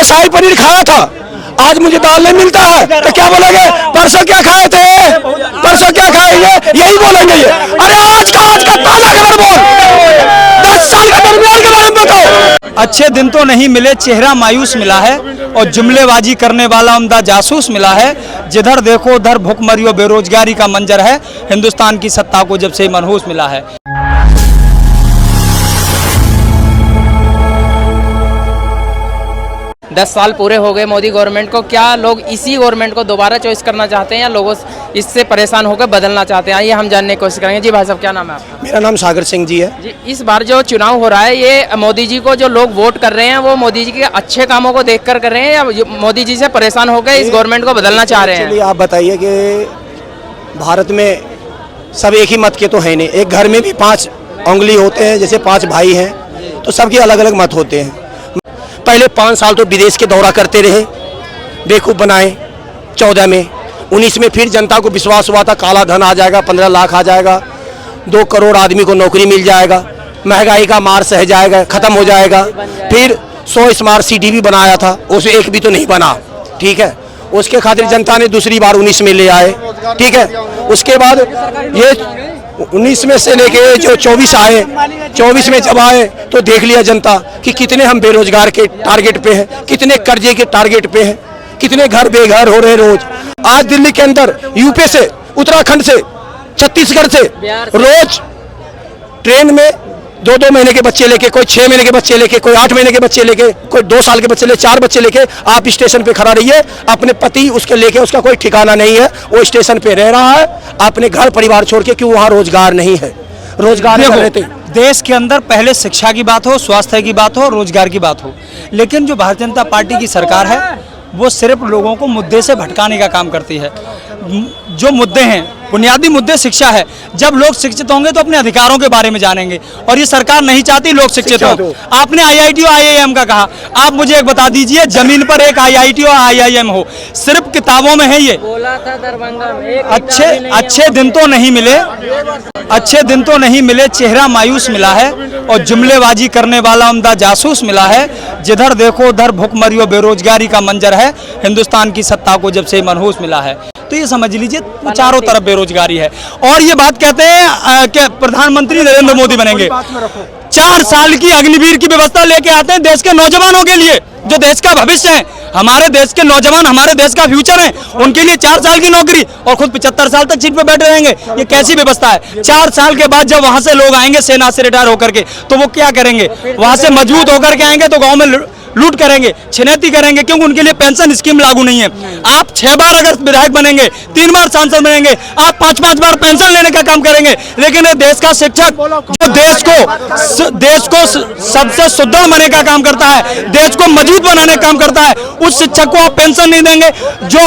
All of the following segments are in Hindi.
शाही पनीर खाया था, आज मुझे दाल नहीं मिलता है, तो क्या बोलेंगे परसों क्या खाए थे, परसों क्या खाएंगे, यही बोलेंगे ये। अरे आज का ताजा खबर बोल, 10 साल का दरमियान के बारे में बताओ। अच्छे दिन तो नहीं मिले, चेहरा मायूस मिला है और जुमलेबाजी करने वाला उम्दा जासूस मिला है। जिधर देखो उधर भुखमरी और बेरोजगारी का मंजर है। हिंदुस्तान की सत्ता को जब से मनहूस मिला है। 10 साल पूरे हो गए मोदी गवर्नमेंट को। क्या लोग इसी गवर्नमेंट को दोबारा चॉइस करना चाहते हैं या लोगों इससे परेशान होकर बदलना चाहते हैं? ये हम जानने की कोशिश करेंगे। जी भाई साहब, क्या नाम है आपका? मेरा नाम सागर सिंह जी है। जी, इस बार जो चुनाव हो रहा है, ये मोदी जी को जो लोग वोट कर रहे हैं वो मोदी जी के अच्छे कामों को देखकर कर रहे हैं या मोदी जी से परेशान होकर इस गवर्नमेंट को बदलना चाह रहे हैं? चलिए आप बताइए कि भारत में सब एक ही मत के तो है नहीं, एक घर में भी 5 उंगली होते हैं, जैसे 5 भाई हैं तो सबके अलग अलग मत होते हैं। पहले 5 साल तो विदेश के दौरा करते रहे, बेवकूफ़ बनाए। 14 में 19 में फिर जनता को विश्वास हुआ था काला धन आ जाएगा, 15 लाख आ जाएगा, 2 करोड़ आदमी को नौकरी मिल जाएगा, महंगाई का मार सह जाएगा, ख़त्म हो जाएगा। फिर 100 स्मार्ट सिटी भी बनाया था, उसमें एक भी तो नहीं बना, ठीक है। उसके खातिर जनता ने दूसरी बार 19 में ले आए, ठीक है। उसके बाद ये 19 में से लेके जो 24 आए, 24 में जब आए तो देख लिया जनता कि कितने हम बेरोजगार के टारगेट पे हैं, कितने कर्जे के टारगेट पे हैं, कितने घर बेघर हो रहे रोज। आज दिल्ली के अंदर यूपी से, उत्तराखंड से, छत्तीसगढ़ से रोज ट्रेन में 2-2 महीने के बच्चे लेके, कोई 6 महीने के बच्चे लेके, कोई 8 महीने के बच्चे लेके, कोई 2 साल के बच्चे लेके, 4 बच्चे लेके आप स्टेशन पे खड़ा रहिए। अपने पति उसके लेके, उसका कोई ठिकाना नहीं है, वो स्टेशन पे रह रहा है अपने घर परिवार छोड़ के, क्यों वहाँ रोजगार नहीं है। रोजगार रहते देश के अंदर पहले शिक्षा की बात हो, स्वास्थ्य की बात हो, रोजगार की बात हो, लेकिन जो भारतीय जनता पार्टी की सरकार है वो सिर्फ लोगों को मुद्दे से भटकाने का काम करती है। जो मुद्दे हैं, बुनियादी मुद्दे शिक्षा है। जब लोग शिक्षित होंगे तो अपने अधिकारों के बारे में जानेंगे, और ये सरकार नहीं चाहती लोग शिक्षित हो। आपने IIT और IIM का कहा, आप मुझे एक बता दीजिए जमीन पर एक IIT और IIM हो, सिर्फ किताबों में है ये। बोला था दरभंगा में अच्छे दिन तो नहीं मिले, अच्छे दिन तो नहीं मिले, चेहरा मायूस मिला है और जुमलेबाजी करने वाला उम्दा जासूस मिला है। जिधर देखो उधर भुखमरी और बेरोजगारी का मंजर है। हिंदुस्तान की सत्ता को जब से मनहूस मिला है, तो ये समझ लीजिए चारों तरफ बेरोजगारी है। और ये बात कहते हैं कि प्रधानमंत्री नरेंद्र मोदी बनेंगे। 4 साल की अग्निवीर की व्यवस्था लेके आते हैं देश के नौजवानों के लिए, जो देश का भविष्य है। हमारे देश के नौजवान हमारे देश का फ्यूचर है, उनके लिए 4 साल की नौकरी, और खुद 75 साल तक सीट पे बैठे रहेंगे। ये कैसी व्यवस्था है? 4 साल के बाद जब वहां से लोग आएंगे सेना से रिटायर होकर के, तो वो क्या करेंगे? वहां से मजबूत होकर के आएंगे तो गाँव में लूट करेंगे, छिनैती करेंगे, क्योंकि उनके लिए पेंशन स्कीम लागू नहीं है। आप 6 बार अगर विधायक बनेंगे, 3 बार सांसद बनेंगे, आप 5-5 बार पेंशन लेने का काम करेंगे, लेकिन देश का शिक्षक जो देश को सबसे सुदृढ़ बनने का काम करता है, देश को मजबूत बनाने का काम करता है, उस शिक्षक को आप पेंशन नहीं देंगे। जो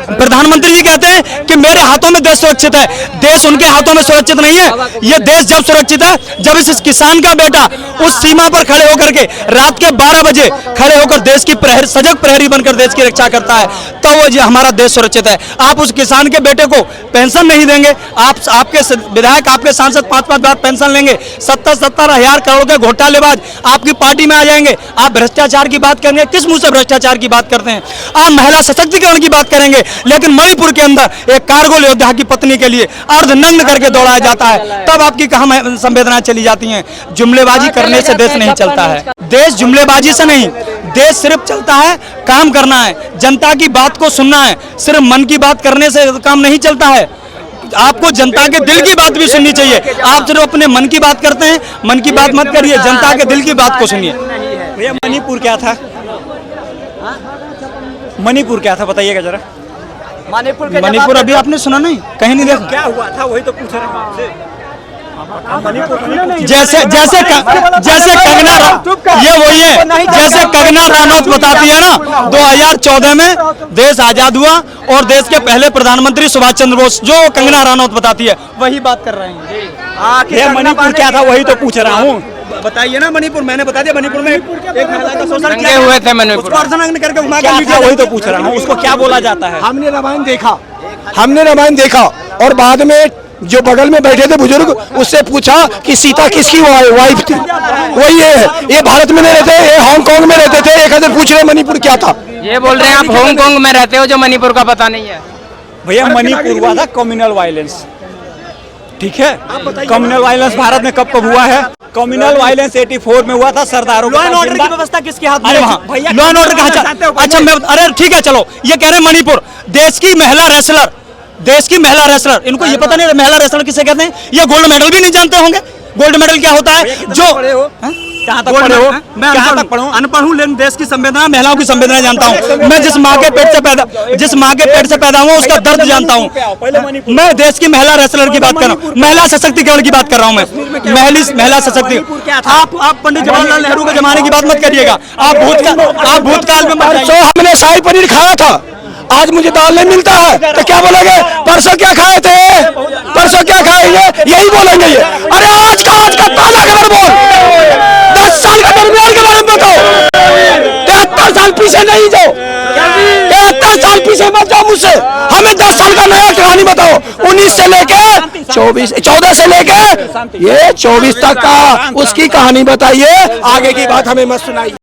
प्रधानमंत्री जी कहते हैं कि मेरे हाथों में देश सुरक्षित है, देश उनके हाथों में सुरक्षित नहीं है। यह देश जब सुरक्षित है जब इस किसान का बेटा उस सीमा पर खड़े होकर के रात के 12 बजे खड़े होकर देश की सजग प्रहरी बनकर देश की रक्षा करता है, तो वो जी हमारा देश सुरक्षित है। आप उस किसान के बेटे को पेंशन नहीं देंगे, आपके विधायक, आपके सांसद 5-5 बार पेंशन लेंगे, 70-70 हजार करोड़ के घोटालेबाज आपकी पार्टी में आ जाएंगे। आप भ्रष्टाचार की बात करेंगे, किस मुंह से भ्रष्टाचार की बात करते हैं? आप महिला सशक्तिकरण की बात करेंगे, लेकिन मणिपुर के अंदर एक कारगिल योद्धा की पत्नी के लिए अर्धनग्न करके दौड़ाया जाता है, तब आपकी कहां संवेदनाएं चली जाती हैं? जुमलेबाजी करने से देश नहीं चलता है। देश जुमलेबाजी से नहीं, देश सिर्फ चलता है काम करना है, जनता की बात को सुनना है। सिर्फ मन की बात करने से काम नहीं चलता है, आपको जनता के दिल की बात भी सुननी चाहिए। आप सिर्फ अपने मन की बात करते हैं, मन की बात मत करिए, जनता के दिल की बात को सुनिए। भैया मणिपुर क्या था? मणिपुर क्या था बताइएगा जरा। मणिपुर अभी आपने सुना नहीं, कहीं नहीं देखा? क्या हुआ था वही तो पूछ रहे हैं आपसे। जैसे कंगना, ये वही है जैसे कंगना रनौत बताती है ना, 2014 में देश आजाद हुआ और देश के पहले प्रधानमंत्री सुभाष चंद्र बोस, जो कंगना रनौत बताती है वही बात कर रहे हैं। मणिपुर क्या था वही तो पूछ रहा हूँ, बताइए ना। मणिपुर मैंने बता दिया, मणिपुर में एक महिला का शोषण किया हुए थे, मणिपुर करके घुमा वही तो पूछ रहा हूँ, उसको क्या बोला जाता है? हमने रामायण देखा और बाद में जो बगल में बैठे थे बुजुर्ग, उससे पूछा कि सीता किसकी वाइफ थी, वो ये है। ये भारत में नहीं रहते, ये हांगकांग में रहते थे। एक हजार पूछ रहे मणिपुर क्या था। ये बोल रहे हैं आप हांगकांग में रहते हो, जो मणिपुर का पता नहीं है। भैया मणिपुर हुआ था कम्युनल वायलेंस, ठीक है। कम्युनल वायलेंस भारत में कब हुआ है? कम्युनल वायलेंस 84 में हुआ था सरदारों। लॉ एंड ऑर्डर की व्यवस्था किसके हाथ में अरे है वहाँ? भैया, लॉ एंड ऑर्डर कहाँ जानते हो? अच्छा मैं अरे ठीक है चलो, ये कह रहे हैं मणिपुर देश की महिला रेसलर, देश की महिला रेसलर, इनको ये पता नहीं महिला रेसलर किसे कहते हैं? ये गोल्ड मेडल भी नहीं जानते होंगे। गोल्ड मेडल क्या होता है? जो कहाँ तक पढ़े हो? मैं अनपढ़ हूँ, लेकिन देश की संवेदना, महिलाओं की संवेदना जानता हूँ। मैं जिस माँ के पेट से पैदा हुआ उसका दर्द जानता हूँ। मैं देश की महिला रेसलर की बात कर रहा हूँ, महिला सशक्तिकरण की बात कर रहा हूँ मैं। महिला सशक्तिकरण। आप पंडित जवाहरलाल नेहरू के जमाने की बात मत करिएगा। आप भूतकाल में मत जाइए। परसों हमने शाही पनीर खाया था, आज मुझे दाल नहीं मिलता है, तो क्या बोलेंगे? परसों क्या खाए थे, परसों क्या खाएंगे, यही बोलेंगे ये। अरे आज का ताजा खबर बोल, 10 साल का दरमियान के बारे में बताओ। 73 साल पीछे नहीं जाओ, 73 साल पीछे मत जाओ मुझसे। हमें 10 साल का नया कहानी बताओ, 19 से लेके 14 से लेके ये 24 तक का उसकी कहानी बताइए। आगे की बात हमें मत सुनाइए।